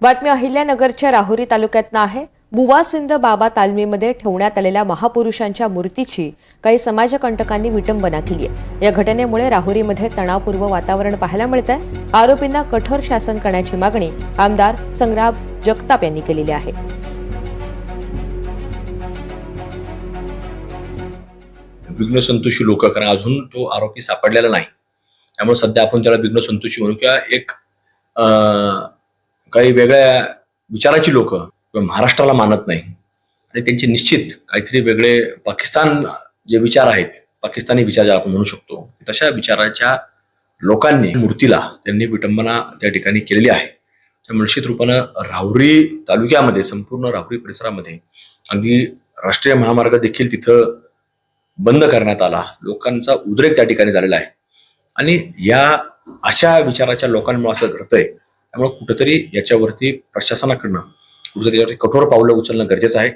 बातमी अहिल्यानगरच्या राहुरी तालुक्यातनं आहे। बुवासिंद बाबा तालमीमध्ये ठेवण्यात आलेल्या महापुरुषांच्या मूर्तीची काही समाजकंटकांनी विटंबना केली आहे। या घटनेमुळे राहुरीमध्ये तणावपूर्ण वातावरण पाहायला मिळतंय। आरोपींना कठोर शासन करण्याची मागणी आमदार संग्राम जगताप यांनी केलेली आहे। विघ्नसंतोषी लोक, कारण अजून तो आरोपी सापडलेला नाही, त्यामुळे सध्या आपण त्याला विघ्नसंतोषी म्हणू किंवा एक काही वेगळ्या विचाराची लोक महाराष्ट्राला मानत नाही आणि त्यांचे निश्चित काहीतरी वेगळे पाकिस्तान जे विचार आहेत, पाकिस्तानी विचार जे आपण म्हणू शकतो, तशा विचाराच्या लोकांनी मूर्तीला त्यांनी विटंबना त्या ठिकाणी केलेली आहे। त्यामुळे निश्चित रूपानं राहुरी तालुक्यामध्ये, संपूर्ण राहुरी परिसरामध्ये अगदी राष्ट्रीय महामार्ग देखील तिथं बंद करण्यात आला। लोकांचा उद्रेक त्या ठिकाणी झालेला आहे आणि या अशा विचाराच्या लोकांमुळे असं घडतंय। त्यामुळे कुठेतरी याच्यावरती प्रशासनाकडनं कुठेतरी कठोर पावलं उचलणं गरजेचं आहे।